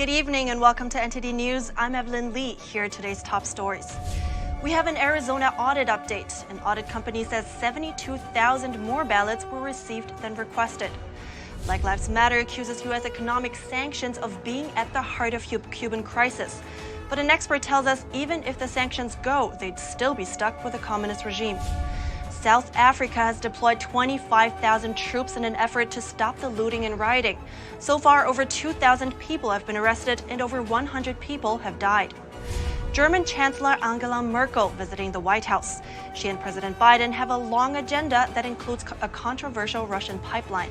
Good evening and welcome to NTD News. I'm Evelyn Lee. Here are today's top stories. We have an Arizona audit update. An audit company says 72,000 more ballots were received than requested. Black Lives Matter accuses U.S. economic sanctions of being at the heart of Cuban crisis. But an expert tells us even if the sanctions go, they'd still be stuck with a communist regime. South Africa has deployed 25,000 troops in an effort to stop the looting and rioting. So far, over 2,000 people have been arrested and over 100 people have died. German Chancellor Angela Merkel visiting the White House. She and President Biden have a long agenda that includes a controversial Russian pipeline.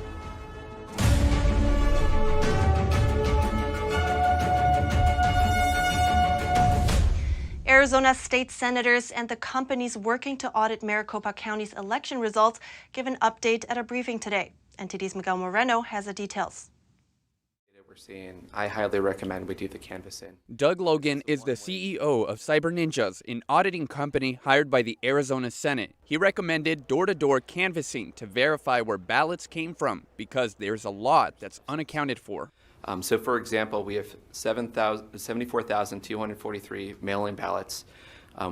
Arizona state senators and the companies working to audit Maricopa County's election results give an update at a briefing today. NTD's Miguel Moreno has the details. I highly recommend we do the canvassing. Doug Logan is the CEO of Cyber Ninjas, an auditing company hired by the Arizona Senate. He recommended door-to-door canvassing to verify where ballots came from because there's a lot that's unaccounted for. So, for example, we have 74,243 mail-in ballots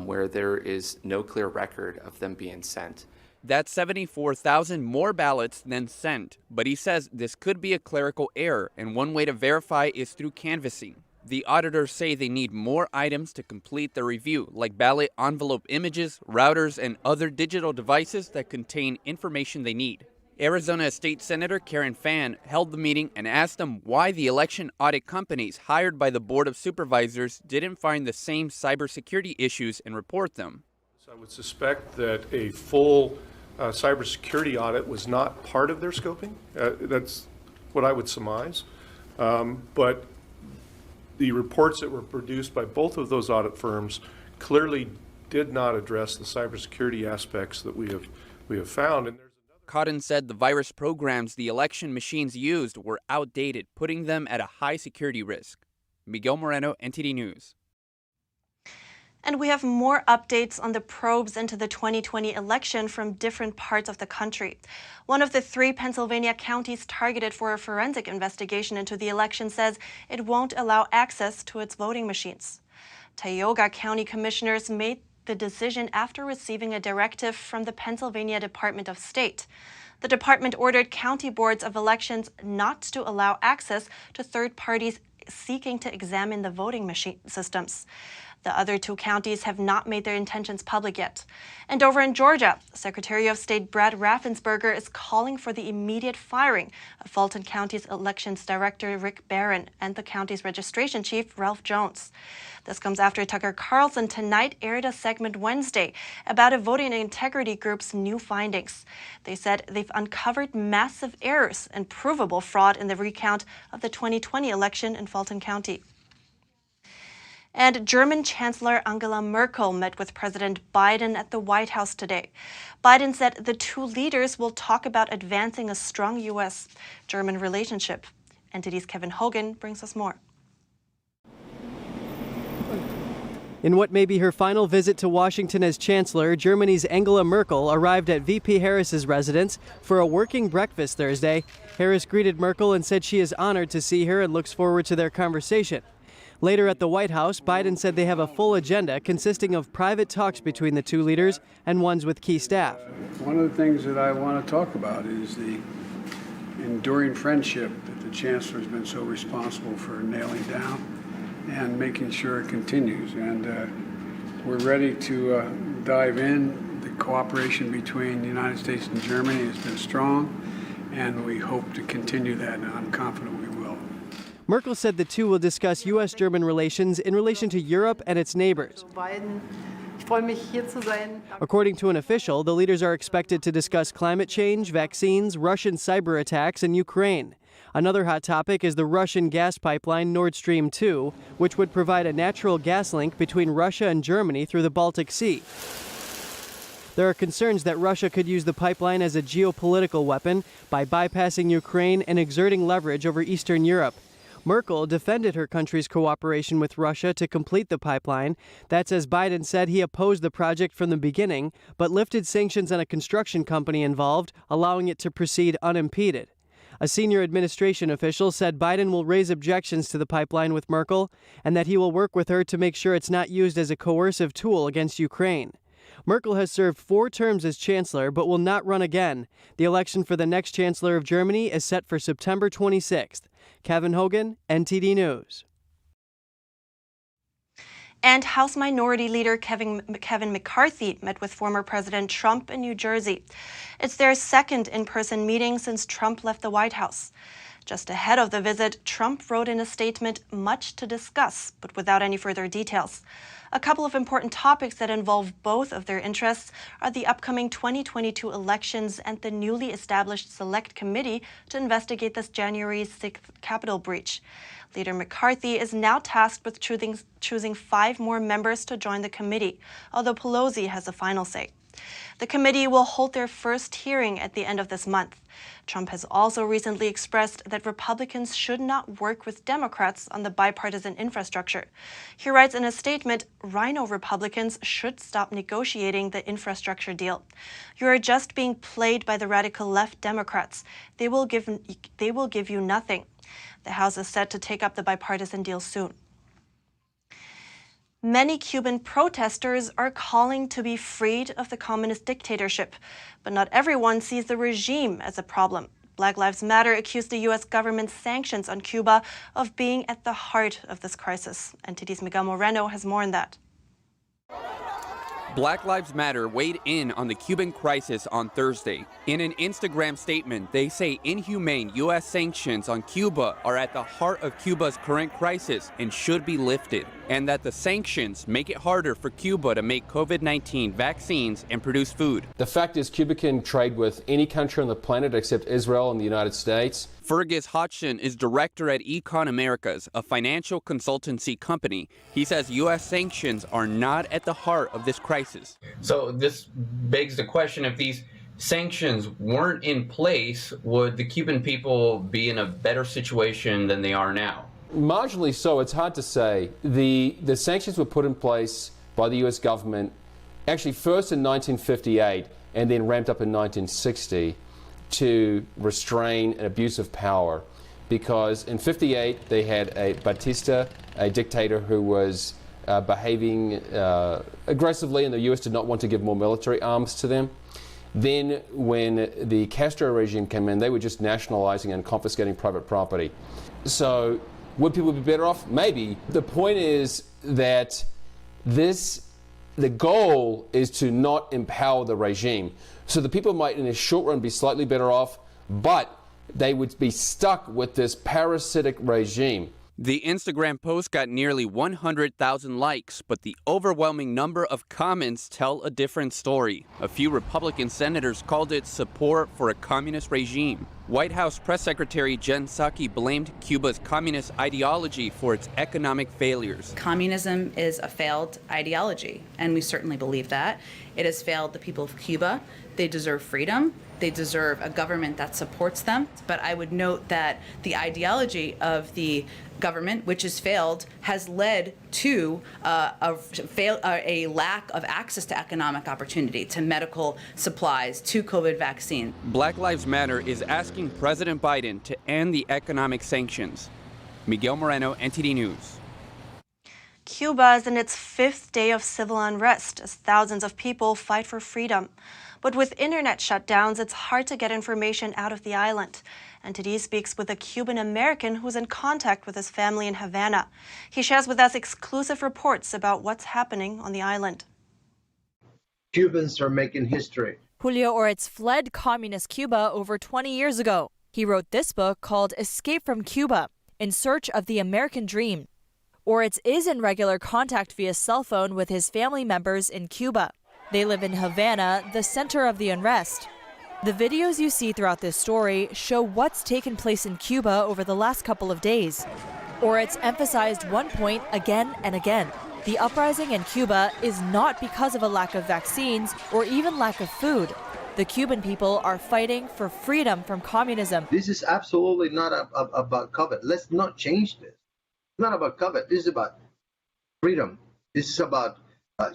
where there is no clear record of them being sent. That's 74,000 more ballots than sent, but he says this could be a clerical error, and one way to verify is through canvassing. The auditors say they need more items to complete the review, like ballot envelope images, routers, and other digital devices that contain information they need. Arizona State Senator Karen Fann held the meeting and asked them why the election audit companies hired by the Board of Supervisors didn't find the same cybersecurity issues and report them. So I would suspect that a full cybersecurity audit was not part of their scoping. That's what I would surmise. But the reports that were produced by both of those audit firms clearly did not address the cybersecurity aspects that we have found. And Cotton said the virus programs the election machines used were outdated, putting them at a high security risk. Miguel Moreno, NTD News. And we have more updates on the probes into the 2020 election from different parts of the country. One of the 3 Pennsylvania counties targeted for a forensic investigation into the election says it won't allow access to its voting machines. Tioga County commissioners made the decision after receiving a directive from the Pennsylvania Department of State. The department ordered county boards of elections not to allow access to third parties seeking to examine the voting machine systems. The other 2 counties have not made their intentions public yet. And over in Georgia, Secretary of State Brad Raffensperger is calling for the immediate firing of Fulton County's Elections Director Rick Barron and the county's registration chief Ralph Jones. This comes after Tucker Carlson tonight aired a segment Wednesday about a voting integrity group's new findings. They said they've uncovered massive errors and provable fraud in the recount of the 2020 election in Fulton County. And German Chancellor Angela Merkel met with President Biden at the White House today. Biden said the 2 leaders will talk about advancing a strong U.S.-German relationship. NTD's Kevin Hogan brings us more. In what may be her final visit to Washington as Chancellor, Germany's Angela Merkel arrived at VP Harris's residence for a working breakfast Thursday. Harris greeted Merkel and said she is honored to see her and looks forward to their conversation. Later at the White House, Biden said they have a full agenda consisting of private talks between the 2 leaders and ones with key staff. One of the things that I want to talk about is the enduring friendship that the Chancellor has been so responsible for nailing down and making sure it continues. And we're ready to dive in. The cooperation between the United States and Germany has been strong, and we hope to continue that, and I'm confident we will. Merkel said the 2 will discuss U.S.-German relations in relation to Europe and its neighbors. According to an official, the leaders are expected to discuss climate change, vaccines, Russian cyber attacks, and Ukraine. Another hot topic is the Russian gas pipeline Nord Stream 2, which would provide a natural gas link between Russia and Germany through the Baltic Sea. There are concerns that Russia could use the pipeline as a geopolitical weapon by bypassing Ukraine and exerting leverage over Eastern Europe. Merkel defended her country's cooperation with Russia to complete the pipeline. That's as Biden said he opposed the project from the beginning, but lifted sanctions on a construction company involved, allowing it to proceed unimpeded. A senior administration official said Biden will raise objections to the pipeline with Merkel and that he will work with her to make sure it's not used as a coercive tool against Ukraine. Merkel has served 4 terms as chancellor but will not run again. The election for the next chancellor of Germany is set for September 26th. Kevin Hogan, NTD News. And House Minority Leader Kevin McCarthy met with former President Trump in New Jersey. It's their second in-person meeting since Trump left the White House. Just ahead of the visit, Trump wrote in a statement, "Much to discuss," but without any further details. A couple of important topics that involve both of their interests are the upcoming 2022 elections and the newly established Select Committee to investigate this January 6th Capitol breach. Leader McCarthy is now tasked with choosing 5 more members to join the committee, although Pelosi has the final say. The committee will hold their first hearing at the end of this month. Trump has also recently expressed that Republicans should not work with Democrats on the bipartisan infrastructure. He writes in a statement, "Rhino Republicans should stop negotiating the infrastructure deal. You are just being played by the radical left Democrats. They will give you nothing." The House is set to take up the bipartisan deal soon. Many Cuban protesters are calling to be freed of the communist dictatorship, but not everyone sees the regime as a problem. Black Lives Matter accused the U.S. government's sanctions on Cuba of being at the heart of this crisis. NTD's Miguel Moreno has more on that. Black Lives Matter weighed in on the Cuban crisis on Thursday. In an Instagram statement, they say inhumane U.S. sanctions on Cuba are at the heart of Cuba's current crisis and should be lifted, and that the sanctions make it harder for Cuba to make COVID-19 vaccines and produce food. The fact is, Cuba can trade with any country on the planet except Israel and the United States. Fergus Hodgson is director at Econ Americas, a financial consultancy company. He says U.S. sanctions are not at the heart of this crisis. So this begs the question, if these sanctions weren't in place, would the Cuban people be in a better situation than they are now? Marginally so. It's hard to say. The sanctions were put in place by the U.S. government actually first in 1958 and then ramped up in 1960. To restrain an abuse of power, because in 58 they had a Batista, a dictator who was behaving aggressively, and the U.S. did not want to give more military arms to them. Then when the Castro regime came in, they were just nationalizing and confiscating private property. So would people be better off? Maybe. The point is that the goal is to not empower the regime. So the people might in the short run be slightly better off, but they would be stuck with this parasitic regime. The Instagram post got nearly 100,000 likes, but the overwhelming number of comments tell a different story. A few Republican senators called it support for a communist regime. White House Press Secretary Jen Psaki blamed Cuba's communist ideology for its economic failures. Communism is a failed ideology, and we certainly believe that. It has failed the people of Cuba. They deserve freedom. They deserve a government that supports them. But I would note that the ideology of the government, which has failed, has led to a lack of access to economic opportunity, to medical supplies, to COVID vaccine. Black Lives Matter is asking President Biden to end the economic sanctions. Miguel Moreno, NTD News. Cuba is in its 5th day of civil unrest as thousands of people fight for freedom. But with internet shutdowns, it's hard to get information out of the island. NTD speaks with a Cuban American who's in contact with his family in Havana. He shares with us exclusive reports about what's happening on the island. Cubans are making history. Julio Oritz fled communist Cuba over 20 years ago. He wrote this book called Escape from Cuba, In Search of the American Dream. Oritz is in regular contact via cell phone with his family members in Cuba. They live in Havana, the center of the unrest. The videos you see throughout this story show what's taken place in Cuba over the last couple of days. Oritz emphasized one point again and again. The uprising in Cuba is not because of a lack of vaccines or even lack of food. The Cuban people are fighting for freedom from communism. This is absolutely not about COVID. Let's not change this. It's not about COVID. This is about freedom. This is about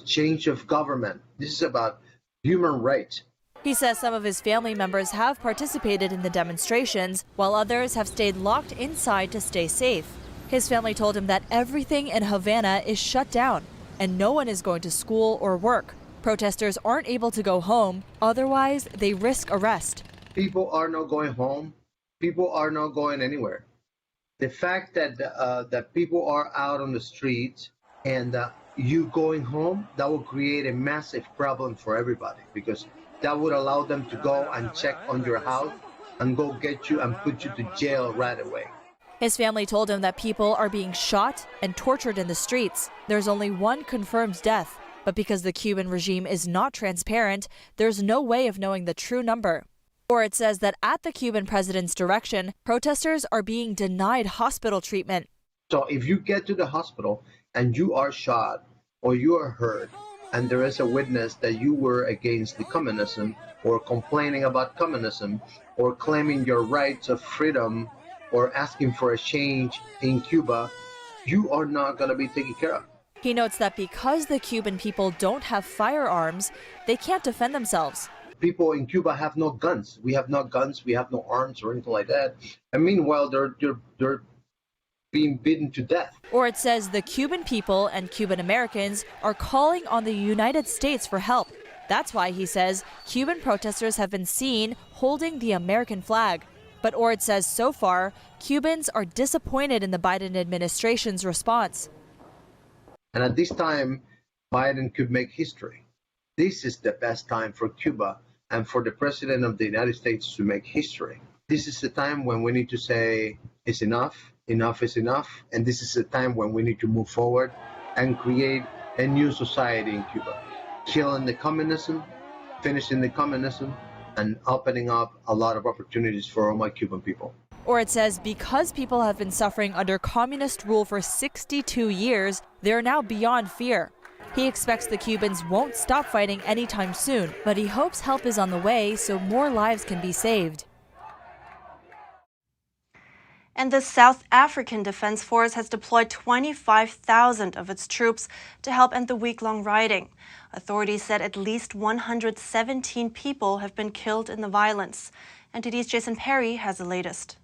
change of government. This is about human rights. He says some of his family members have participated in the demonstrations, while others have stayed locked inside to stay safe. His family told him that everything in Havana is shut down, and no one is going to school or work. Protesters aren't able to go home, otherwise they risk arrest. People are not going home. People are not going anywhere. The fact that that people are out on the streets and you going home, that will create a massive problem for everybody, because that would allow them to go and check on your house and go get you and put you to jail right away. His family told him that people are being shot and tortured in the streets. There's only one confirmed death, but because the Cuban regime is not transparent, there's no way of knowing the true number. Or it says that at the Cuban president's direction, protesters are being denied hospital treatment. So if you get to the hospital and you are shot or you are hurt, and there is a witness that you were against the communism or complaining about communism or claiming your rights of freedom or asking for a change in Cuba, you are not going to be taken care of. He notes that because the Cuban people don't have firearms, they can't defend themselves. People in Cuba have no guns. We have no guns, we have no arms or anything like that. And meanwhile, they're being beaten to death. Or it says the Cuban people and Cuban Americans are calling on the United States for help. That's why, he says, Cuban protesters have been seen holding the American flag. But Ord says so far, Cubans are disappointed in the Biden administration's response. And at this time, Biden could make history. This is the best time for Cuba and for the President of the United States to make history. This is the time when we need to say, it's enough. Enough is enough, and this is a time when we need to move forward and create a new society in Cuba, killing the communism, finishing the communism, and opening up a lot of opportunities for all my Cuban people. Or it says because people have been suffering under communist rule for 62 years, they're now beyond fear. He expects the Cubans won't stop fighting anytime soon, but he hopes help is on the way so more lives can be saved. And the South African Defense Force has deployed 25,000 of its troops to help end the week-long rioting. Authorities said at least 117 people have been killed in the violence. NTD's Jason Perry has the latest.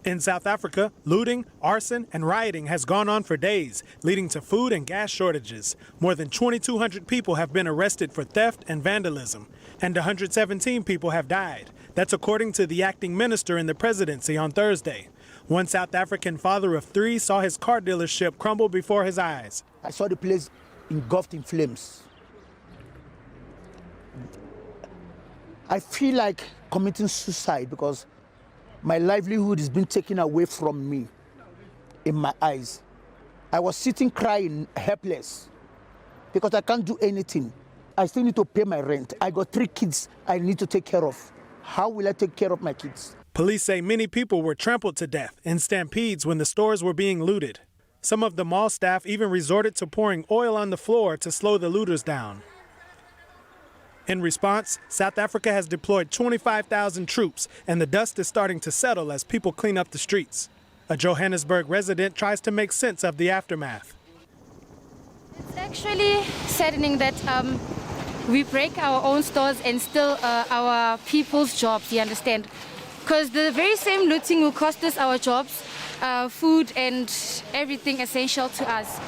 In South Africa, looting, arson, and rioting has gone on for days, leading to food and gas shortages. More than 2,200 people have been arrested for theft and vandalism, and 117 people have died. That's according to the acting minister in the presidency on Thursday. One South African father of three saw his car dealership crumble before his eyes. I saw the place engulfed in flames. I feel like committing suicide because my livelihood has been taken away from me in my eyes. I was sitting crying, helpless, because I can't do anything. I still need to pay my rent. I got 3 kids I need to take care of. How will I take care of my kids? Police say many people were trampled to death in stampedes when the stores were being looted. Some of the mall staff even resorted to pouring oil on the floor to slow the looters down. In response, South Africa has deployed 25,000 troops, and the dust is starting to settle as people clean up the streets. A Johannesburg resident tries to make sense of the aftermath. It's actually saddening that we break our own stores and steal our people's jobs, you understand? Because the very same looting will cost us our jobs, food and everything essential to us.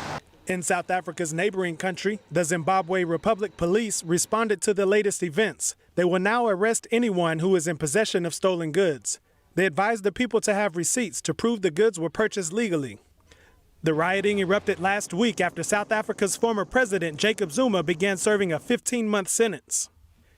In South Africa's neighboring country, the Zimbabwe Republic Police responded to the latest events. They will now arrest anyone who is in possession of stolen goods. They advised the people to have receipts to prove the goods were purchased legally. The rioting erupted last week after South Africa's former president, Jacob Zuma, began serving a 15-month sentence.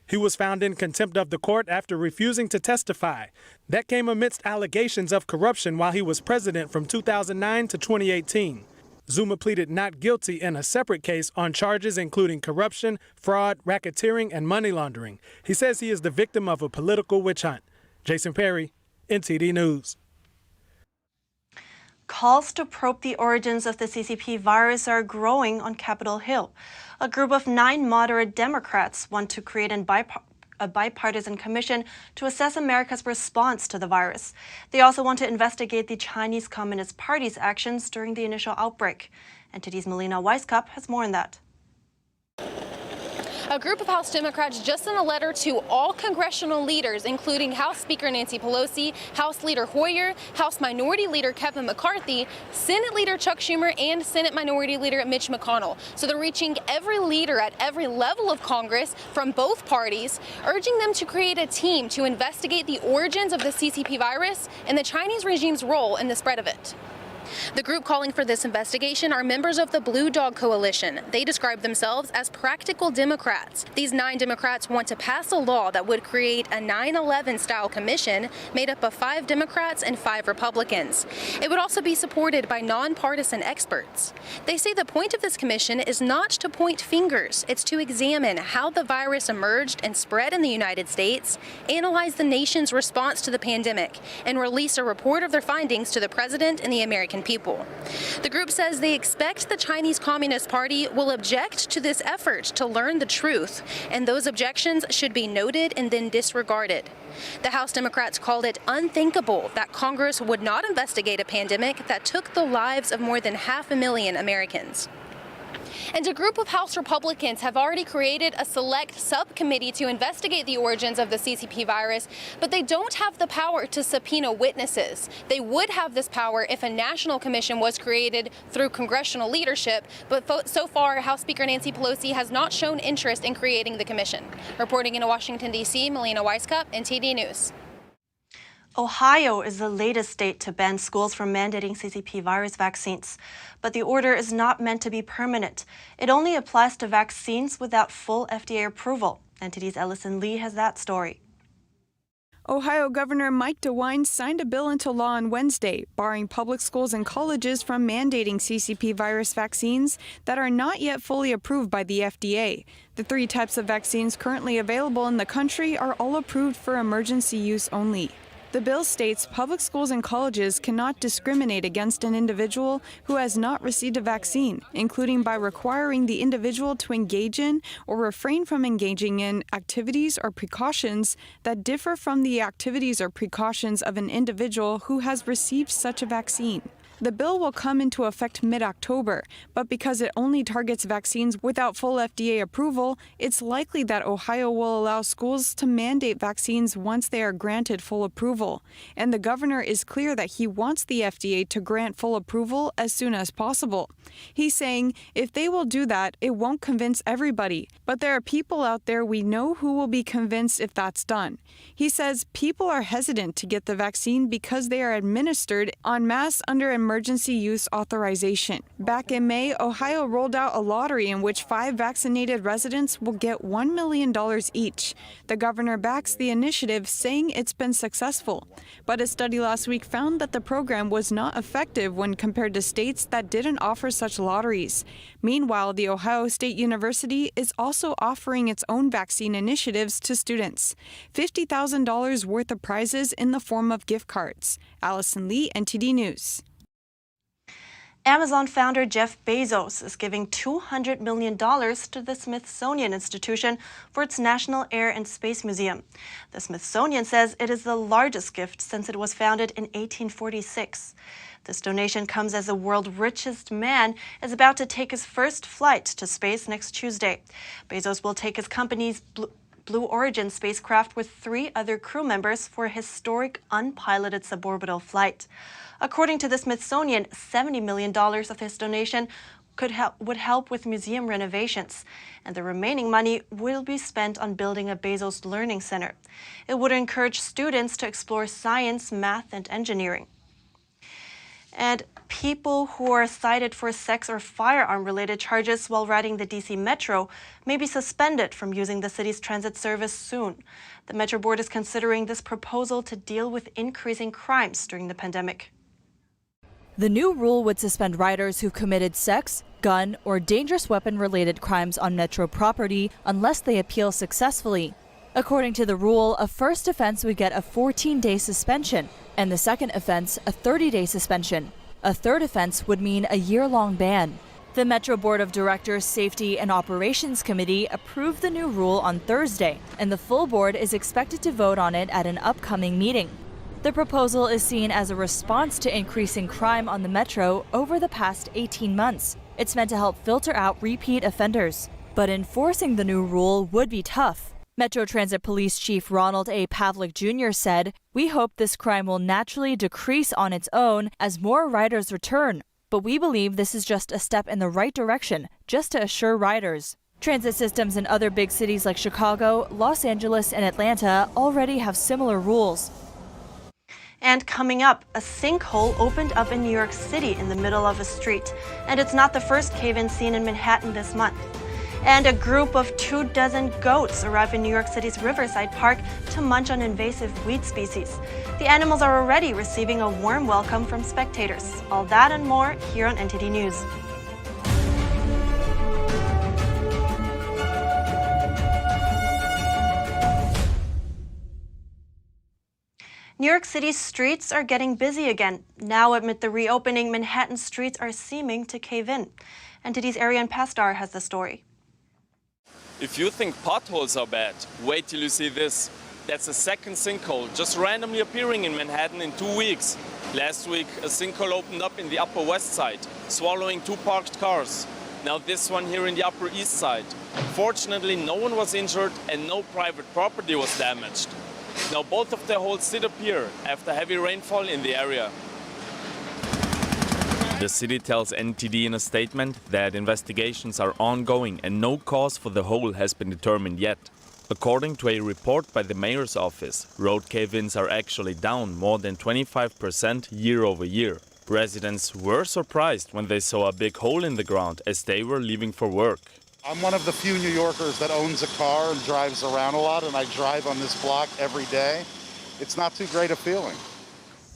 He was found in contempt of the court after refusing to testify. That came amidst allegations of corruption while he was president from 2009 to 2018. Zuma pleaded not guilty in a separate case on charges including corruption, fraud, racketeering, and money laundering. He says he is the victim of a political witch hunt. Jason Perry, NTD News. Calls to probe the origins of the CCP virus are growing on Capitol Hill. A group of 9 moderate Democrats want to create a bipartisan commission to assess America's response to the virus. They also want to investigate the Chinese Communist Party's actions during the initial outbreak. NTD's Melina Weisskopf has more on that. A group of House Democrats just sent a letter to all congressional leaders, including House Speaker Nancy Pelosi, House Leader Hoyer, House Minority Leader Kevin McCarthy, Senate Leader Chuck Schumer, and Senate Minority Leader Mitch McConnell. So they're reaching every leader at every level of Congress from both parties, urging them to create a team to investigate the origins of the CCP virus and the Chinese regime's role in the spread of it. The group calling for this investigation are members of the Blue Dog Coalition. They describe themselves as practical Democrats. These 9 Democrats want to pass a law that would create a 9/11-style commission made up of 5 Democrats and 5 Republicans. It would also be supported by nonpartisan experts. They say the point of this commission is not to point fingers. It's to examine how the virus emerged and spread in the United States, analyze the nation's response to the pandemic, and release a report of their findings to the president and the American people. The group says they expect the Chinese Communist Party will object to this effort to learn the truth, and those objections should be noted and then disregarded. The House Democrats called it unthinkable that Congress would not investigate a pandemic that took the lives of more than 500,000 Americans. And a group of House Republicans have already created a select subcommittee to investigate the origins of the CCP virus, but they don't have the power to subpoena witnesses. They would have this power if a national commission was created through congressional leadership, but so far, House Speaker Nancy Pelosi has not shown interest in creating the commission. Reporting in Washington, D.C., Melina Weisskopf, NTD News. Ohio is the latest state to ban schools from mandating CCP virus vaccines, but the order is not meant to be permanent. It only applies to vaccines without full FDA approval. NTD's Ellison Lee has that story. Ohio Governor Mike DeWine signed a bill into law on Wednesday, barring public schools and colleges from mandating CCP virus vaccines that are not yet fully approved by the FDA. The 3 types of vaccines currently available in the country are all approved for emergency use only. The bill states public schools and colleges cannot discriminate against an individual who has not received a vaccine, including by requiring the individual to engage in or refrain from engaging in activities or precautions that differ from the activities or precautions of an individual who has received such a vaccine. The bill will come into effect mid-October, but because it only targets vaccines without full FDA approval, it's likely that Ohio will allow schools to mandate vaccines once they are granted full approval. And the governor is clear that he wants the FDA to grant full approval as soon as possible. He's saying if they will do that, it won't convince everybody, but there are people out there we know who will be convinced if that's done. He says people are hesitant to get the vaccine because they are administered en masse under emergency use authorization. Back in May, Ohio rolled out a lottery in which 5 vaccinated residents will get $1 million each. The governor backs the initiative, saying it's been successful. But a study last week found that the program was not effective when compared to states that didn't offer such lotteries. Meanwhile, The Ohio State University is also offering its own vaccine initiatives to students. $50,000 worth of prizes in the form of gift cards. Allison Lee, NTD News. Amazon founder Jeff Bezos is giving $200 million to the Smithsonian Institution for its National Air and Space Museum. The Smithsonian says it is the largest gift since it was founded in 1846. This donation comes as the world's richest man is about to take his first flight to space next Tuesday. Bezos will take his company's Blue Origin spacecraft with 3 other crew members for a historic unpiloted suborbital flight. According to the Smithsonian, $70 million of his donation would help with museum renovations, and the remaining money will be spent on building a Bezos Learning Center. It would encourage students to explore science, math, and engineering. And people who are cited for sex or firearm-related charges while riding the D.C. Metro may be suspended from using the city's transit service soon. The Metro Board is considering this proposal to deal with increasing crimes during the pandemic. The new rule would suspend riders who committed sex, gun, or dangerous weapon-related crimes on Metro property unless they appeal successfully. According to the rule, a first offense would get a 14-day suspension, and the second offense a 30-day suspension. A third offense would mean a year-long ban. The Metro Board of Directors Safety and Operations Committee approved the new rule on Thursday, and the full board is expected to vote on it at an upcoming meeting. The proposal is seen as a response to increasing crime on the Metro over the past 18 months. It's meant to help filter out repeat offenders. but enforcing the new rule would be tough. Metro Transit Police Chief Ronald A. Pavlik Jr. said, "We hope this crime will naturally decrease on its own as more riders return, but we believe this is just a step in the right direction, just to assure riders." Transit systems in other big cities like Chicago, Los Angeles, and Atlanta already have similar rules. And coming up, a sinkhole opened up in New York City in the middle of a street. And it's not the first cave-in seen in Manhattan this month. And a group of 24 goats arrive in New York City's Riverside Park to munch on invasive weed species. The animals are already receiving a warm welcome from spectators. All that and more here on NTD News. New York City's streets are getting busy again. Now, amid the reopening, Manhattan streets are seeming to cave in. NTD's Ariane Pastar has the story. If you think potholes are bad, wait till you see this. That's a second sinkhole just randomly appearing in Manhattan in 2 weeks. Last week, a sinkhole opened up in the Upper West Side, swallowing 2 parked cars. Now this one here in the Upper East Side. Fortunately, no one was injured and no private property was damaged. Now both of the holes did appear after heavy rainfall in the area. The city tells NTD in a statement that investigations are ongoing and no cause for the hole has been determined yet. According to a report by the mayor's office, road cave-ins are actually down more than 25% year over year. Residents were surprised when they saw a big hole in the ground as they were leaving for work. I'm one of the few New Yorkers that owns a car and drives around a lot, and I drive on this block every day. It's not too great a feeling.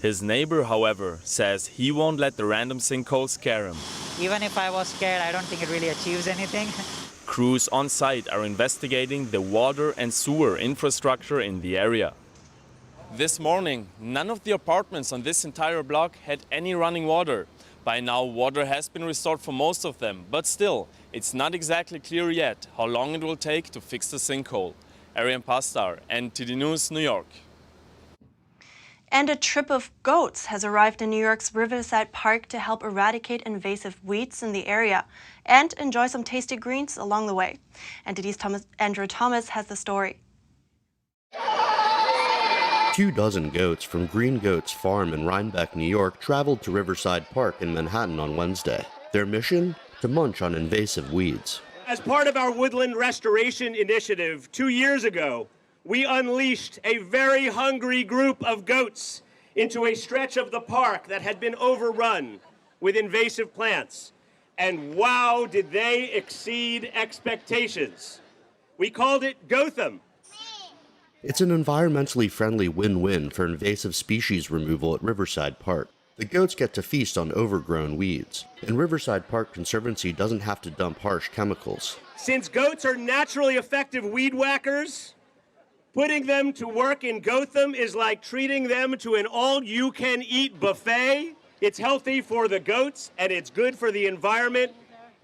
His neighbor, however, says he won't let the random sinkhole scare him. Even if I was scared, I don't think it really achieves anything. Crews on site are investigating the water and sewer infrastructure in the area. This morning, none of the apartments on this entire block had any running water. By now, water has been restored for most of them, but still, it's not exactly clear yet how long it will take to fix the sinkhole. Ariane Pastar, NTD News, New York. And a trip of goats has arrived in New York's Riverside Park to help eradicate invasive weeds in the area and enjoy some tasty greens along the way. NTD's Andrew Thomas has the story. 24 goats from Green Goats Farm in Rhinebeck, New York, traveled to Riverside Park in Manhattan on Wednesday. Their mission? To munch on invasive weeds. As part of our woodland restoration initiative 2 years ago, we unleashed a very hungry group of goats into a stretch of the park that had been overrun with invasive plants. And wow, did they exceed expectations. We called it Gotham. It's an environmentally friendly win-win for invasive species removal at Riverside Park. The goats get to feast on overgrown weeds, and Riverside Park Conservancy doesn't have to dump harsh chemicals. Since goats are naturally effective weed whackers, putting them to work in Gotham is like treating them to an all-you-can-eat buffet. It's healthy for the goats, and it's good for the environment.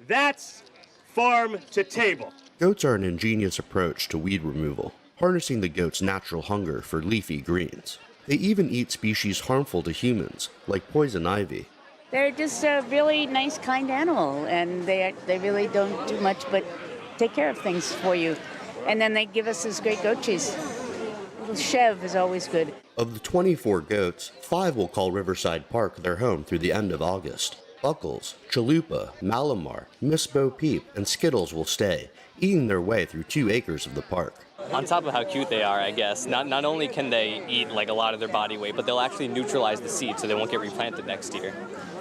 That's farm to table. Goats are an ingenious approach to weed removal, harnessing the goats' natural hunger for leafy greens. They even eat species harmful to humans, like poison ivy. They're just a really nice, kind animal, and they really don't do much but take care of things for you. And then they give us this great goat cheese. A little chev is always good. Of the 24 goats, 5 will call Riverside Park their home through the end of August. Buckles, Chalupa, Malamar, Miss Bo Peep, and Skittles will stay, eating their way through 2 acres of the park. On top of how cute they are, I guess, not only can they eat like a lot of their body weight, but they'll actually neutralize the seed so they won't get replanted next year.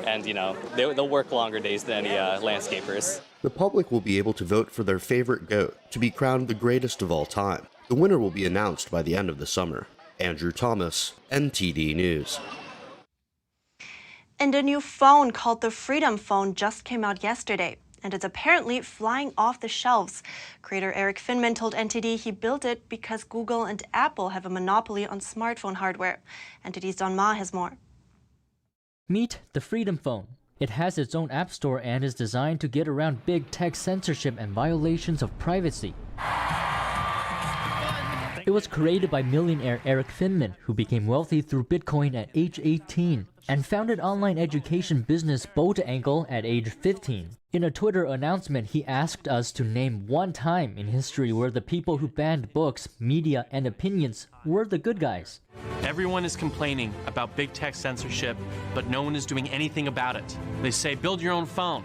And, you know, they'll work longer days than any landscapers. The public will be able to vote for their favorite goat to be crowned the greatest of all time. The winner will be announced by the end of the summer. Andrew Thomas, NTD News. And a new phone called the Freedom Phone just came out yesterday, and it's apparently flying off the shelves. Creator Eric Finman told NTD he built it because Google and Apple have a monopoly on smartphone hardware. NTD's Don Ma has more. Meet the Freedom Phone. It has its own app store and is designed to get around big tech censorship and violations of privacy. It was created by millionaire Eric Finman, who became wealthy through Bitcoin at age 18 and founded online education business Boat Angle at age 15. In a Twitter announcement, he asked us to name one time in history where the people who banned books, media, and opinions were the good guys. Everyone is complaining about big tech censorship, but no one is doing anything about it. They say, build your own phone.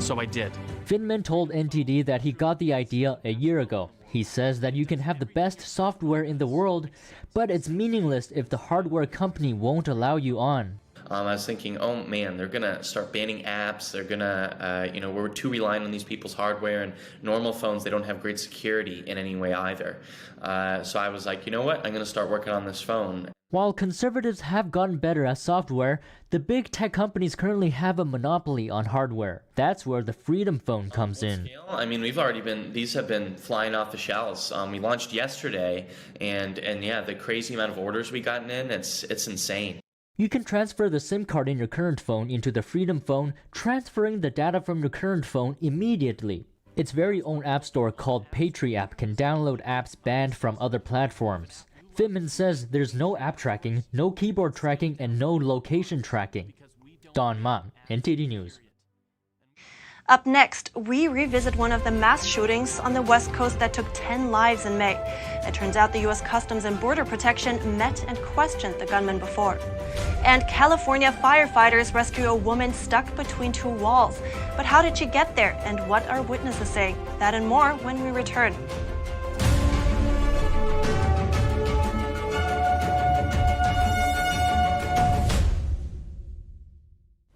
So I did. Finman told NTD that he got the idea a year ago. He says that you can have the best software in the world, but it's meaningless if the hardware company won't allow you on. I was thinking, oh man, they're gonna start banning apps. They're gonna, we're too reliant on these people's hardware, and normal phones, they don't have great security in any way either. So I was like, you know what? I'm gonna start working on this phone. While conservatives have gotten better at software, the big tech companies currently have a monopoly on hardware. That's where the Freedom Phone comes in. I mean, these have been flying off the shelves. We launched yesterday, and yeah, the crazy amount of orders we gotten in, it's insane. You can transfer the SIM card in your current phone into the Freedom Phone, transferring the data from your current phone immediately. Its very own app store called Patri app can download apps banned from other platforms. Finman says there's no app tracking, no keyboard tracking, and no location tracking. Don Ma, NTD News. Up next, we revisit one of the mass shootings on the West Coast that took 10 lives in May. It turns out the U.S. Customs and Border Protection met and questioned the gunman before. And California firefighters rescue a woman stuck between two walls. But how did she get there, and what are witnesses saying? That and more when we return.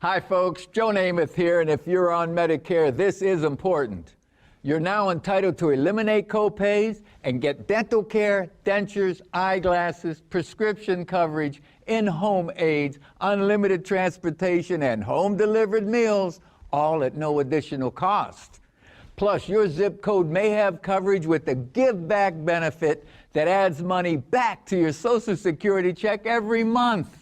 Hi folks, Joe Namath here, and if you're on Medicare, this is important. You're now entitled to eliminate copays and get dental care, dentures, eyeglasses, prescription coverage, in-home aids, unlimited transportation, and home-delivered meals, all at no additional cost. Plus, your zip code may have coverage with the Give Back benefit that adds money back to your Social Security check every month.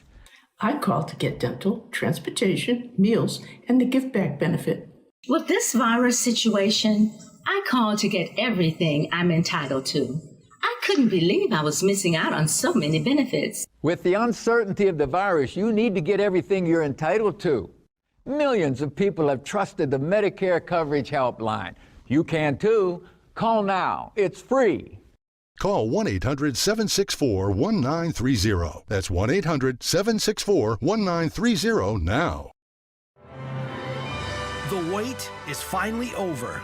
I called to get dental, transportation, meals, and the Give Back benefit. With this virus situation, I called to get everything I'm entitled to. I couldn't believe I was missing out on so many benefits. With the uncertainty of the virus, you need to get everything you're entitled to. Millions of people have trusted the Medicare Coverage Helpline. You can too. Call now. It's free. Call 1-800-764-1930. That's 1-800-764-1930 now. The wait is finally over.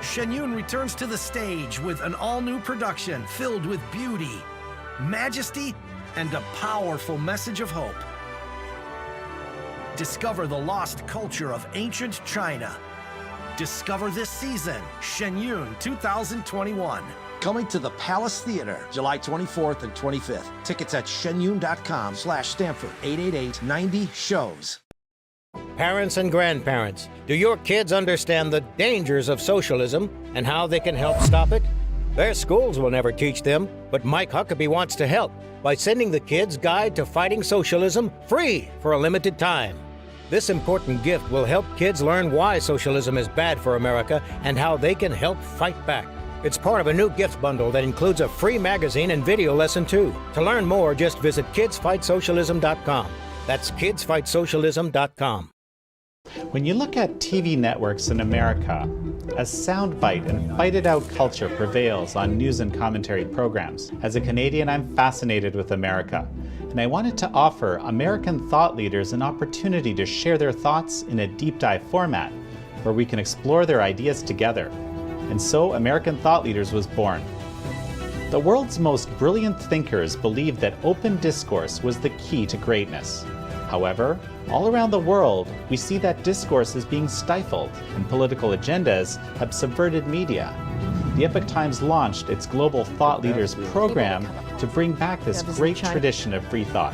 Shen Yun returns to the stage with an all-new production filled with beauty, majesty, and a powerful message of hope. Discover the lost culture of ancient China. Discover this season, Shen Yun 2021. Coming to the Palace Theater, July 24th and 25th. Tickets at shenyun.com/Stanford, 888-90-SHOWS. Parents and grandparents, do your kids understand the dangers of socialism and how they can help stop it? Their schools will never teach them, but Mike Huckabee wants to help by sending the Kids Guide to Fighting Socialism free for a limited time. This important gift will help kids learn why socialism is bad for America and how they can help fight back. It's part of a new gift bundle that includes a free magazine and video lesson too. To learn more, just visit kidsfightsocialism.com. That's kidsfightsocialism.com. When you look at TV networks in America, a soundbite and fight-it-out culture prevails on news and commentary programs. As a Canadian, I'm fascinated with America, and I wanted to offer American thought leaders an opportunity to share their thoughts in a deep dive format where we can explore their ideas together. And so American Thought Leaders was born. The world's most brilliant thinkers believed that open discourse was the key to greatness. However, all around the world, we see that discourse is being stifled and political agendas have subverted media. The Epoch Times launched its Global Thought Leaders program to bring back this great tradition of free thought.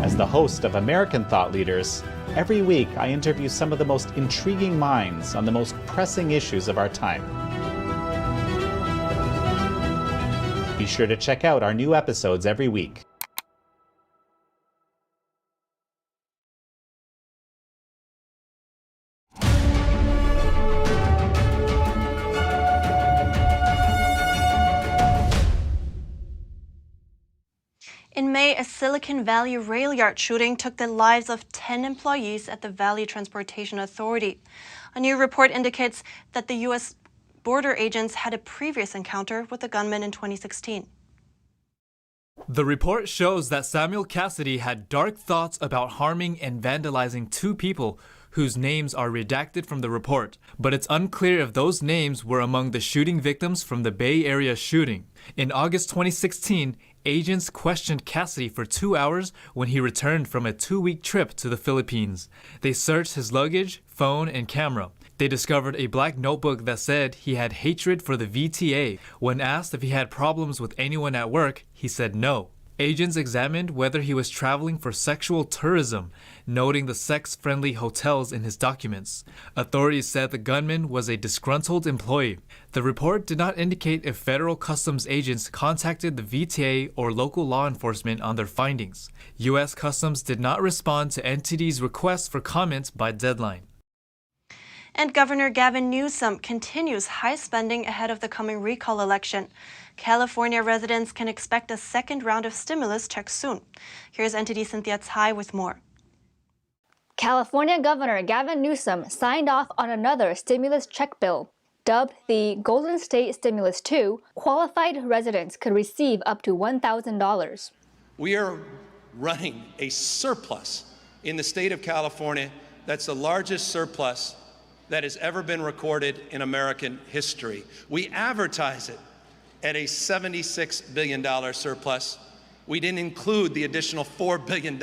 As the host of American Thought Leaders, every week I interview some of the most intriguing minds on the most pressing issues of our time. Be sure to check out our new episodes every week. In May, a Silicon Valley Railyard shooting took the lives of 10 employees at the Valley Transportation Authority. A new report indicates that the U.S. border agents had a previous encounter with the gunman in 2016. The report shows that Samuel Cassidy had dark thoughts about harming and vandalizing 2 people whose names are redacted from the report, but it's unclear if those names were among the shooting victims from the Bay Area shooting. In August 2016, agents questioned Cassidy for 2 hours when he returned from a 2-week trip to the Philippines. They searched his luggage, phone, and camera. They discovered a black notebook that said he had hatred for the VTA. When asked if he had problems with anyone at work, he said no. Agents examined whether he was traveling for sexual tourism, noting the sex-friendly hotels in his documents. Authorities said the gunman was a disgruntled employee. The report did not indicate if federal customs agents contacted the VTA or local law enforcement on their findings. U.S. Customs did not respond to NTD's request for comment by deadline. And Governor Gavin Newsom continues high spending ahead of the coming recall election. California residents can expect a second round of stimulus checks soon. Here's NTD Cynthia Tsai with more. California Governor Gavin Newsom signed off on another stimulus check bill. Dubbed the Golden State Stimulus 2, qualified residents could receive up to $1,000. We are running a surplus in the state of California that's the largest surplus that has ever been recorded in American history. We advertise it at a $76 billion surplus. We didn't include the additional $4 billion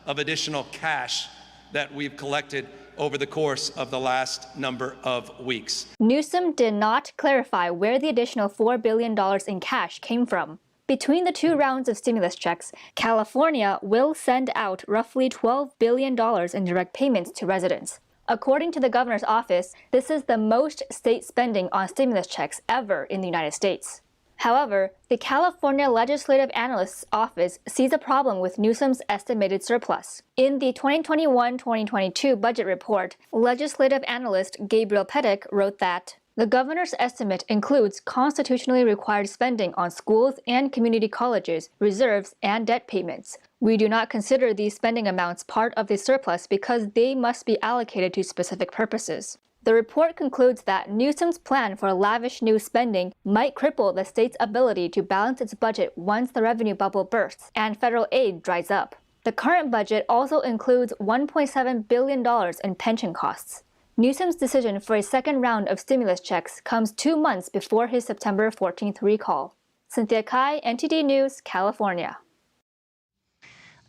of additional cash that we've collected over the course of the last number of weeks. Newsom did not clarify where the additional $4 billion in cash came from. Between the 2 rounds of stimulus checks, California will send out roughly $12 billion in direct payments to residents. According to the governor's office, this is the most state spending on stimulus checks ever in the United States. However, the California Legislative Analyst's Office sees a problem with Newsom's estimated surplus. In the 2021-2022 budget report, legislative analyst Gabriel Pettick wrote that the governor's estimate includes constitutionally required spending on schools and community colleges, reserves, and debt payments. We do not consider these spending amounts part of the surplus because they must be allocated to specific purposes. The report concludes that Newsom's plan for lavish new spending might cripple the state's ability to balance its budget once the revenue bubble bursts and federal aid dries up. The current budget also includes $1.7 billion in pension costs. Newsom's decision for a second round of stimulus checks comes 2 months before his September 14th recall. Cynthia Kai, NTD News, California.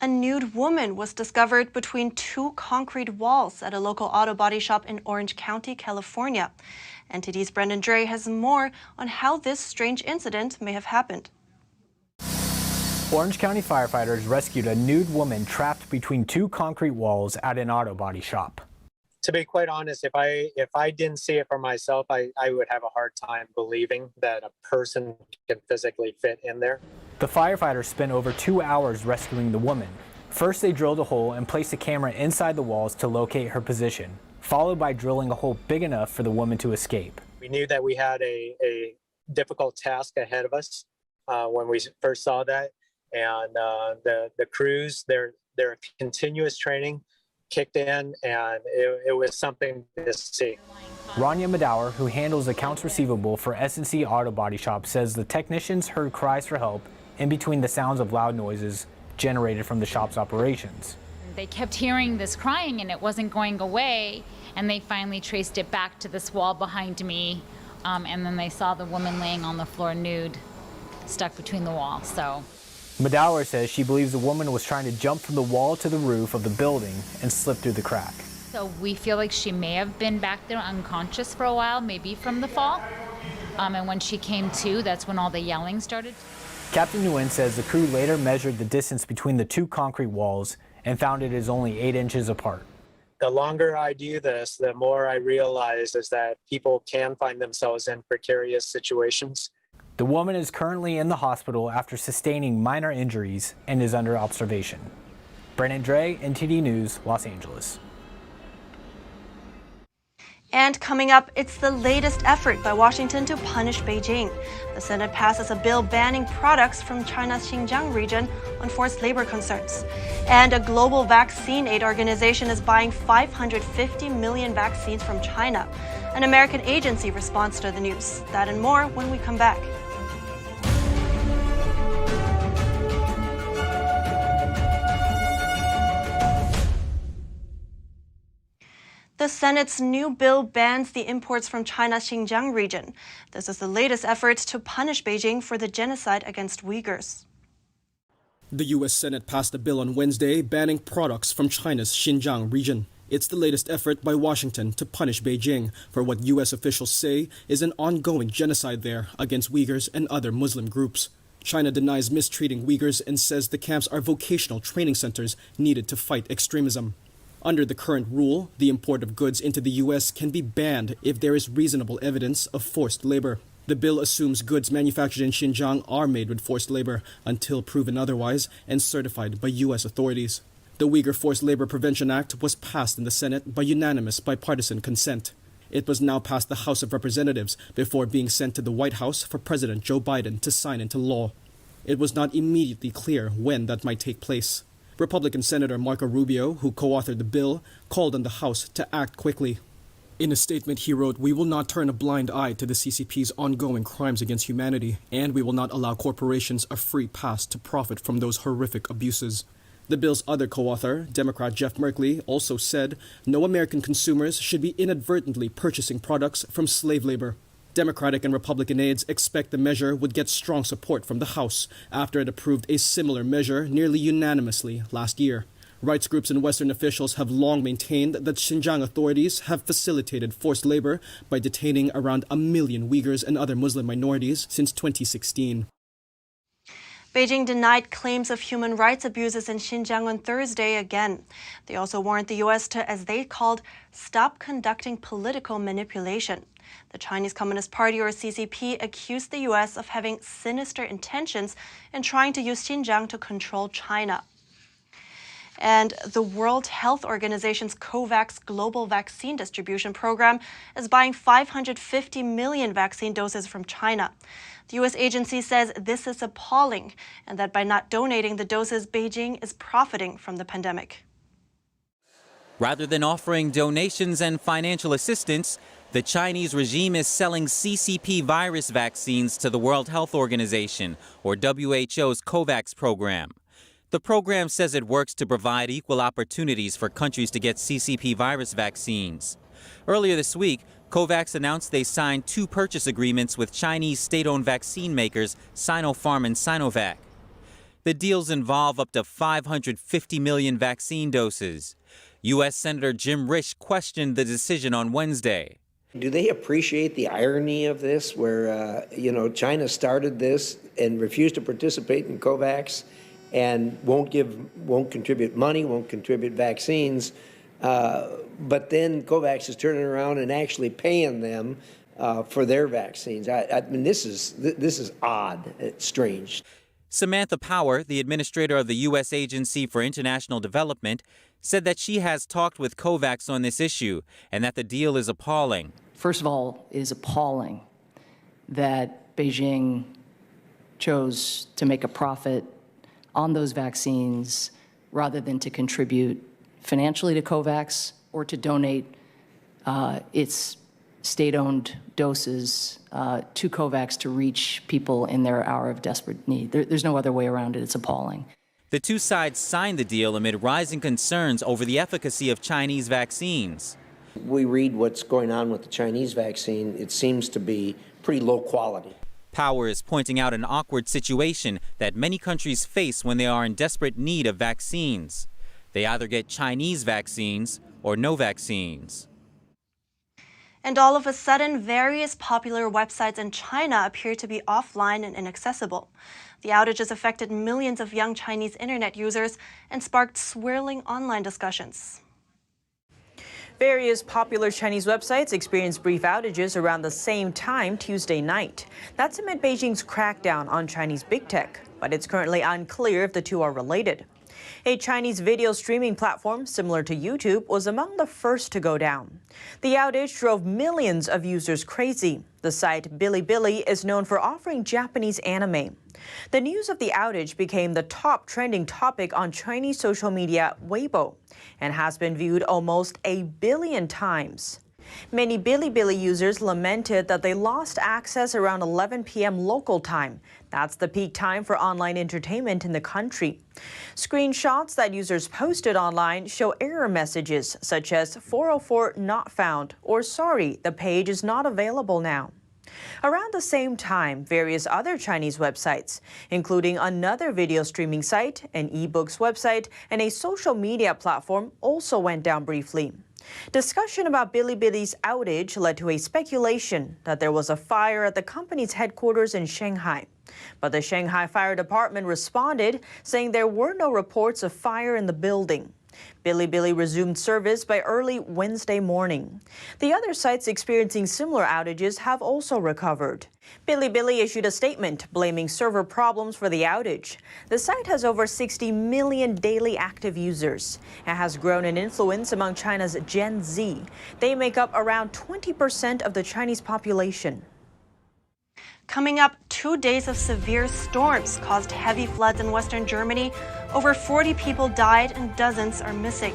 A nude woman was discovered between 2 concrete walls at a local auto body shop in Orange County, California. NTD's Brendan Dre has more on how this strange incident may have happened. Orange County firefighters rescued a nude woman trapped between 2 concrete walls at an auto body shop. To be quite honest, if I didn't see it for myself, I would have a hard time believing that a person can physically fit in there. The firefighters spent over 2 hours rescuing the woman. First, they drilled a hole and placed a camera inside the walls to locate her position, followed by drilling a hole big enough for the woman to escape. We knew that we had a difficult task ahead of us when we first saw that, and the crews, their continuous training kicked in, and it was something to see. Rania Madauer, who handles accounts receivable for S&C Auto Body Shop, says the technicians heard cries for help in between the sounds of loud noises generated from the shop's operations. They kept hearing this crying and it wasn't going away, and they finally traced it back to this wall behind me, and then they saw the woman laying on the floor nude, stuck between the walls. So Madauer says she believes the woman was trying to jump from the wall to the roof of the building and slip through the crack. So we feel like she may have been back there unconscious for a while, maybe from the fall. And when she came to, that's when all the yelling started. Captain Nguyen says the crew later measured the distance between the 2 concrete walls and found it is only 8 inches apart. The longer I do this, the more I realize is that people can find themselves in precarious situations. The woman is currently in the hospital after sustaining minor injuries and is under observation. Brendan Dre, NTD News, Los Angeles. And coming up, it's the latest effort by Washington to punish Beijing. The Senate passes a bill banning products from China's Xinjiang region on forced labor concerns. And a global vaccine aid organization is buying 550 million vaccines from China. An American agency responds to the news. That and more when we come back. The Senate's new bill bans the imports from China's Xinjiang region. This is the latest effort to punish Beijing for the genocide against Uyghurs. The U.S. Senate passed a bill on Wednesday banning products from China's Xinjiang region. It's the latest effort by Washington to punish Beijing for what U.S. officials say is an ongoing genocide there against Uyghurs and other Muslim groups. China denies mistreating Uyghurs and says the camps are vocational training centers needed to fight extremism. Under the current rule, the import of goods into the U.S. can be banned if there is reasonable evidence of forced labor. The bill assumes goods manufactured in Xinjiang are made with forced labor until proven otherwise and certified by U.S. authorities. The Uyghur Forced Labor Prevention Act was passed in the Senate by unanimous bipartisan consent. It was now passed the House of Representatives before being sent to the White House for President Joe Biden to sign into law. It was not immediately clear when that might take place. Republican Senator Marco Rubio, who co-authored the bill, called on the House to act quickly. In a statement, he wrote, "We will not turn a blind eye to the CCP's ongoing crimes against humanity, and we will not allow corporations a free pass to profit from those horrific abuses." The bill's other co-author, Democrat Jeff Merkley, also said no American consumers should be inadvertently purchasing products from slave labor. Democratic and Republican aides expect the measure would get strong support from the House after it approved a similar measure nearly unanimously last year. Rights groups and Western officials have long maintained that Xinjiang authorities have facilitated forced labor by detaining around 1 million Uyghurs and other Muslim minorities since 2016. Beijing denied claims of human rights abuses in Xinjiang on Thursday again. They also warned the U.S. to, as they called, stop conducting political manipulation. The Chinese Communist Party, or CCP, accused the U.S. of having sinister intentions in trying to use Xinjiang to control China. And the World Health Organization's Covax global vaccine distribution program is buying 550 million vaccine doses from China. The U.S. agency says this is appalling and that by not donating the doses, Beijing is profiting from the pandemic. Rather than offering donations and financial assistance, the Chinese regime is selling CCP virus vaccines to the World Health Organization, or WHO's Covax program. The program says it works to provide equal opportunities for countries to get CCP virus vaccines. Earlier this week, Covax announced they signed 2 purchase agreements with Chinese state-owned vaccine makers Sinopharm and Sinovac. The deals involve up to 550 million vaccine doses. U.S. Senator Jim Risch questioned the decision on Wednesday. Do they appreciate the irony of this, where, China started this and refused to participate in COVAX and won't contribute money, won't contribute vaccines, but then COVAX is turning around and actually paying them for their vaccines. I mean, this is odd. It's strange. Samantha Power, the administrator of the U.S. Agency for International Development, said that she has talked with COVAX on this issue and that the deal is appalling. First of all, it is appalling that Beijing chose to make a profit on those vaccines rather than to contribute financially to COVAX or to donate its state-owned doses to COVAX to reach people in their hour of desperate need. There's no other way around it. It's appalling. The two sides signed the deal amid rising concerns over the efficacy of Chinese vaccines. We read what's going on with the Chinese vaccine. It seems to be pretty low quality. Power is pointing out an awkward situation that many countries face when they are in desperate need of vaccines. They either get Chinese vaccines or no vaccines. And all of a sudden, various popular websites in China appear to be offline and inaccessible. The outages affected millions of young Chinese internet users and sparked swirling online discussions. Various popular Chinese websites experienced brief outages around the same time Tuesday night. That's amid Beijing's crackdown on Chinese big tech, but it's currently unclear if the two are related. A Chinese video streaming platform similar to YouTube was among the first to go down. The outage drove millions of users crazy. The site Bilibili is known for offering Japanese anime. The news of the outage became the top trending topic on Chinese social media Weibo and has been viewed almost 1 billion times. Many Bilibili users lamented that they lost access around 11 p.m. local time. That's the peak time for online entertainment in the country. Screenshots that users posted online show error messages such as 404 not found or sorry, the page is not available now. Around the same time, various other Chinese websites, including another video streaming site, an ebooks website, and a social media platform, also went down briefly. Discussion about Bilibili's outage led to a speculation that there was a fire at the company's headquarters in Shanghai. But the Shanghai Fire Department responded, saying there were no reports of fire in the building. Bilibili resumed service by early Wednesday morning. The other sites experiencing similar outages have also recovered. Bilibili issued a statement blaming server problems for the outage. The site has over 60 million daily active users and has grown in influence among China's Gen Z. They make up around 20% of the Chinese population. Coming up, 2 days of severe storms caused heavy floods in western Germany. Over 40 people died and dozens are missing.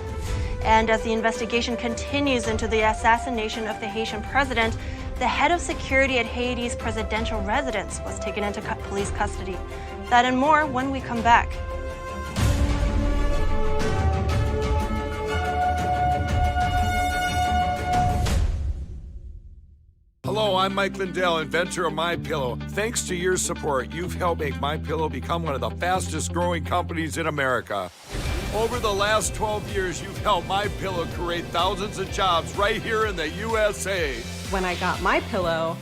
And as the investigation continues into the assassination of the Haitian president, the head of security at Haiti's presidential residence was taken into police custody. That and more when we come back. Hello, I'm Mike Lindell, inventor of MyPillow. Thanks to your support, you've helped make MyPillow become one of the fastest growing companies in America. Over the last 12 years, you've helped MyPillow create thousands of jobs right here in the USA. When I got MyPillow,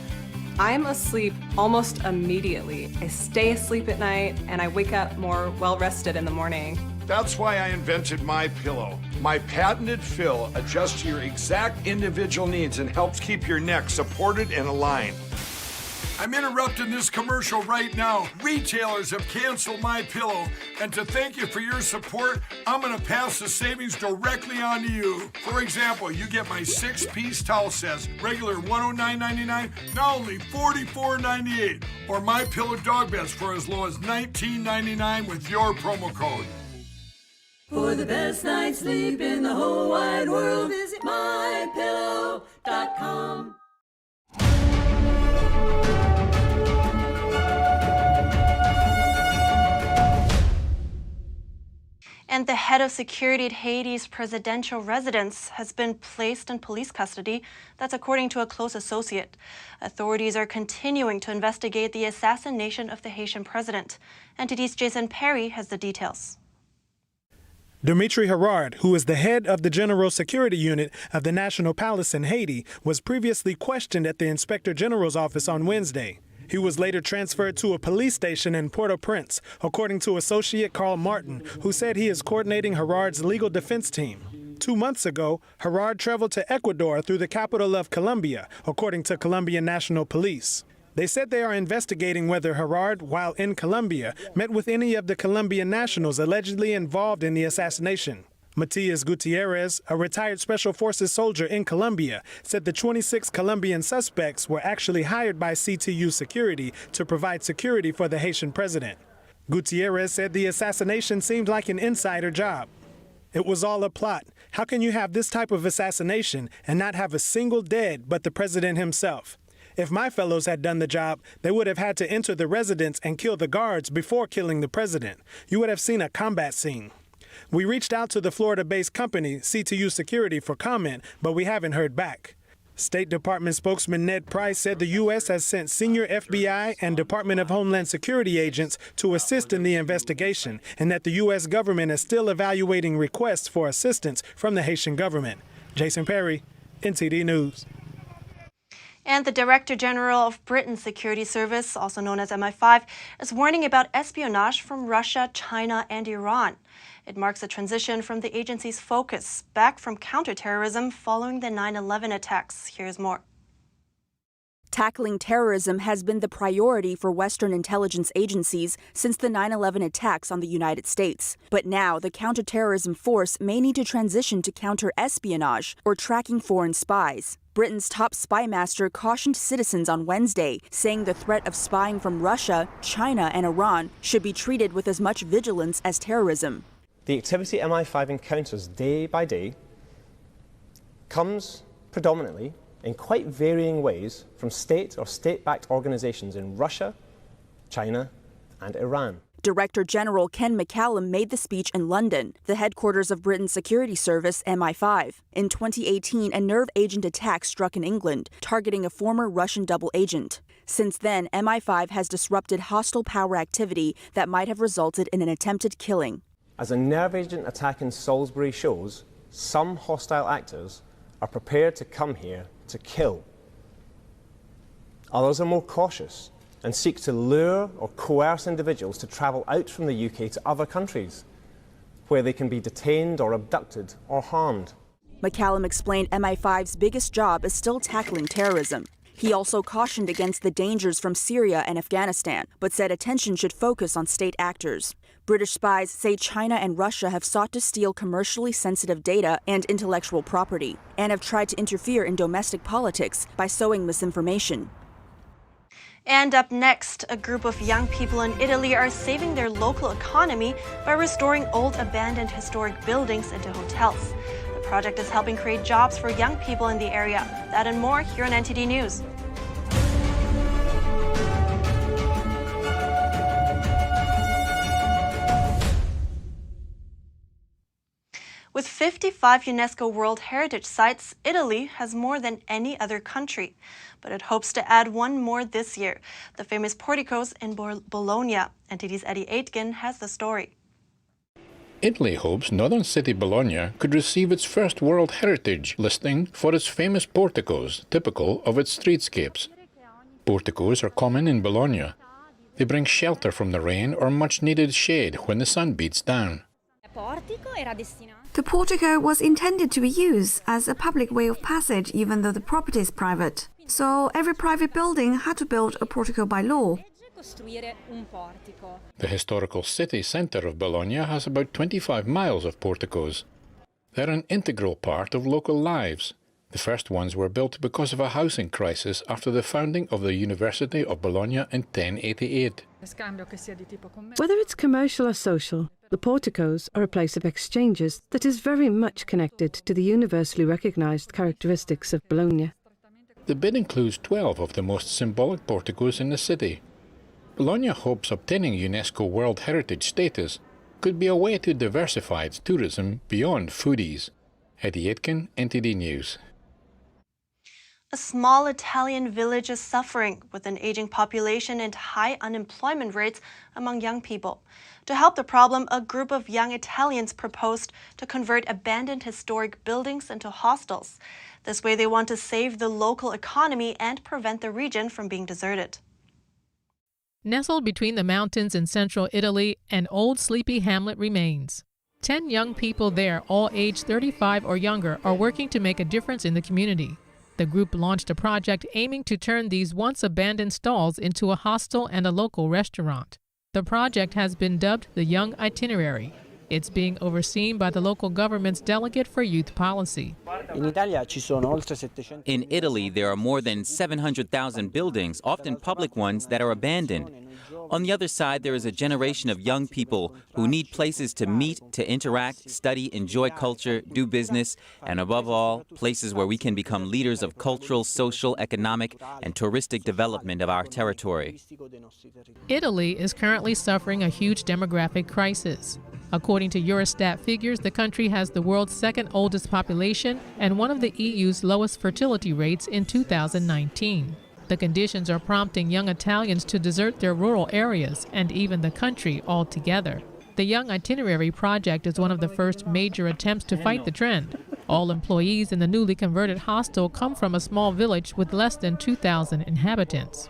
I'm asleep almost immediately. I stay asleep at night and I wake up more well-rested in the morning. That's why I invented MyPillow. My patented fill adjusts to your exact individual needs and helps keep your neck supported and aligned. I'm interrupting this commercial right now. Retailers have canceled MyPillow, and to thank you for your support, I'm gonna pass the savings directly on to you. For example, you get my 6-piece towel sets, regular $109.99, now only $44.98, or MyPillow dog beds for as low as $19.99 with your promo code. For the best night's sleep in the whole wide world, visit MyPillow.com. And the head of security at Haiti's presidential residence has been placed in police custody. That's according to a close associate. Authorities are continuing to investigate the assassination of the Haitian president. NTD's Jason Perry has the details. Dimitri Herard, who is the head of the General Security Unit of the National Palace in Haiti, was previously questioned at the Inspector General's office on Wednesday. He was later transferred to a police station in Port-au-Prince, according to Associate Carl Martin, who said he is coordinating Herard's legal defense team. 2 months ago, Herard traveled to Ecuador through the capital of Colombia, according to Colombian National Police. They said they are investigating whether Herard, while in Colombia, met with any of the Colombian nationals allegedly involved in the assassination. Matias Gutierrez, a retired Special Forces soldier in Colombia, said the 26 Colombian suspects were actually hired by CTU Security to provide security for the Haitian president. Gutierrez said the assassination seemed like an insider job. It was all a plot. How can you have this type of assassination and not have a single dead but the president himself? If my fellows had done the job, they would have had to enter the residence and kill the guards before killing the president. You would have seen a combat scene. We reached out to the Florida-based company, CTU Security, for comment, but we haven't heard back. State Department spokesman Ned Price said the U.S. has sent senior FBI and Department of Homeland Security agents to assist in the investigation, and that the U.S. government is still evaluating requests for assistance from the Haitian government. Jason Perry, NTD News. And the Director General of Britain's Security Service, also known as MI5, is warning about espionage from Russia, China, and Iran. It marks a transition from the agency's focus back from counterterrorism following the 9/11 attacks. Here's more. Tackling terrorism has been the priority for Western intelligence agencies since the 9/11 attacks on the United States. But now the counterterrorism force may need to transition to counter-espionage or tracking foreign spies. Britain's top spy master cautioned citizens on Wednesday, saying the threat of spying from Russia, China, and Iran should be treated with as much vigilance as terrorism. The activity MI5 encounters day by day comes predominantly in quite varying ways from state or state-backed organizations in Russia, China, and Iran. Director General Ken McCallum made the speech in London, the headquarters of Britain's security service MI5. In 2018, a nerve agent attack struck in England, targeting a former Russian double agent. Since then, MI5 has disrupted hostile power activity that might have resulted in an attempted killing. As a nerve agent attack in Salisbury shows, some hostile actors are prepared to come here to kill. Others are more cautious and seek to lure or coerce individuals to travel out from the UK to other countries, where they can be detained or abducted or harmed. McCallum explained MI5's biggest job is still tackling terrorism. He also cautioned against the dangers from Syria and Afghanistan, but said attention should focus on state actors. British spies say China and Russia have sought to steal commercially sensitive data and intellectual property, and have tried to interfere in domestic politics by sowing misinformation. And up next, a group of young people in Italy are saving their local economy by restoring old abandoned historic buildings into hotels. The project is helping create jobs for young people in the area. That and more here on NTD News. With 55 UNESCO World Heritage Sites, Italy has more than any other country. But it hopes to add one more this year, the famous Porticoes in Bologna. NTD's Eddie Aitken has the story. Italy hopes northern city Bologna could receive its first World Heritage listing for its famous porticos, typical of its streetscapes. Porticos are common in Bologna. They bring shelter from the rain or much-needed shade when the sun beats down. The portico was intended to be used as a public way of passage even though the property is private. So every private building had to build a portico by law. The historical city centre of Bologna has about 25 miles of porticos. They're an integral part of local lives. The first ones were built because of a housing crisis after the founding of the University of Bologna in 1088. Whether it's commercial or social, the porticos are a place of exchanges that is very much connected to the universally recognized characteristics of Bologna. The bid includes 12 of the most symbolic porticos in the city. Bologna hopes obtaining UNESCO World Heritage status could be a way to diversify its tourism beyond foodies. Eddie Aitken, NTD News. A small Italian village is suffering with an aging population and high unemployment rates among young people. To help the problem, a group of young Italians proposed to convert abandoned historic buildings into hostels. This way they want to save the local economy and prevent the region from being deserted. Nestled between the mountains in central Italy, an old sleepy hamlet remains. 10 young people there, all aged 35 or younger, are working to make a difference in the community. The group launched a project aiming to turn these once abandoned stalls into a hostel and a local restaurant. The project has been dubbed the Young Itinerary. It's being overseen by the local government's Delegate for Youth Policy. In Italy, there are more than 700,000 buildings, often public ones, that are abandoned. On the other side, there is a generation of young people who need places to meet, to interact, study, enjoy culture, do business, and above all, places where we can become leaders of cultural, social, economic, and touristic development of our territory. Italy is currently suffering a huge demographic crisis. According to Eurostat figures, the country has the world's second oldest population and one of the EU's lowest fertility rates in 2019. The conditions are prompting young Italians to desert their rural areas and even the country altogether. The Young Itinerary project is one of the first major attempts to fight the trend. All employees in the newly converted hostel come from a small village with less than 2,000 inhabitants.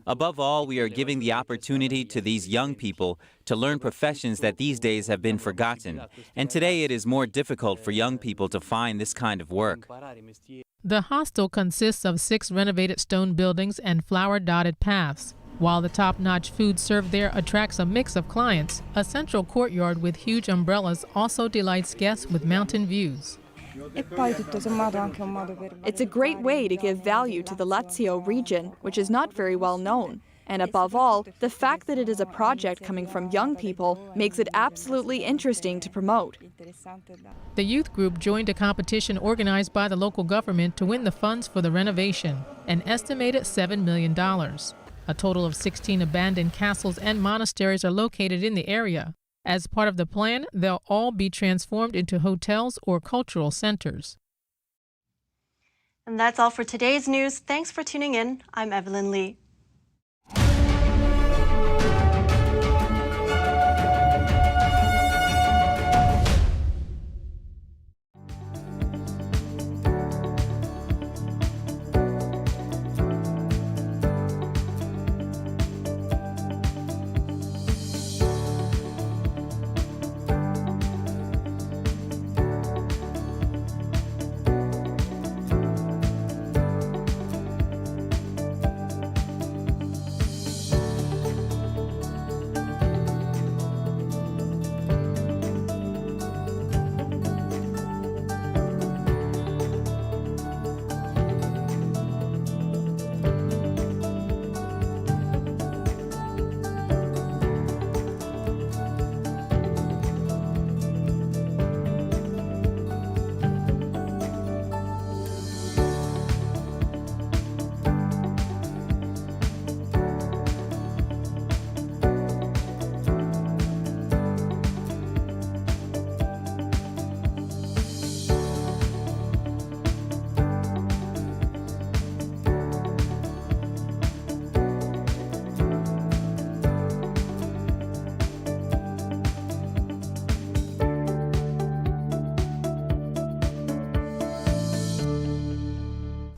Above all, we are giving the opportunity to these young people to learn professions that these days have been forgotten. And today it is more difficult for young people to find this kind of work. The hostel consists of 6 renovated stone buildings and flower-dotted paths. While the top-notch food served there attracts a mix of clients, a central courtyard with huge umbrellas also delights guests with mountain views. It's a great way to give value to the Lazio region, which is not very well known. And above all, the fact that it is a project coming from young people makes it absolutely interesting to promote. The youth group joined a competition organized by the local government to win the funds for the renovation, an estimated $7 million. A total of 16 abandoned castles and monasteries are located in the area. As part of the plan, they'll all be transformed into hotels or cultural centers. And that's all for today's news. Thanks for tuning in. I'm Evelyn Lee.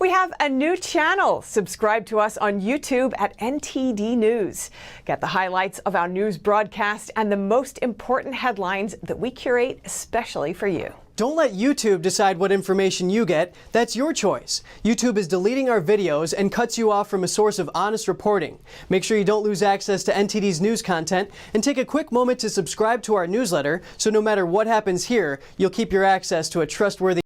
We have a new channel. Subscribe to us on YouTube at NTD News. Get the highlights of our news broadcast and the most important headlines that we curate especially for you. Don't let YouTube decide what information you get. That's your choice. YouTube is deleting our videos and cuts you off from a source of honest reporting. Make sure you don't lose access to NTD's news content, and take a quick moment to subscribe to our newsletter so no matter what happens here, you'll keep your access to a trustworthy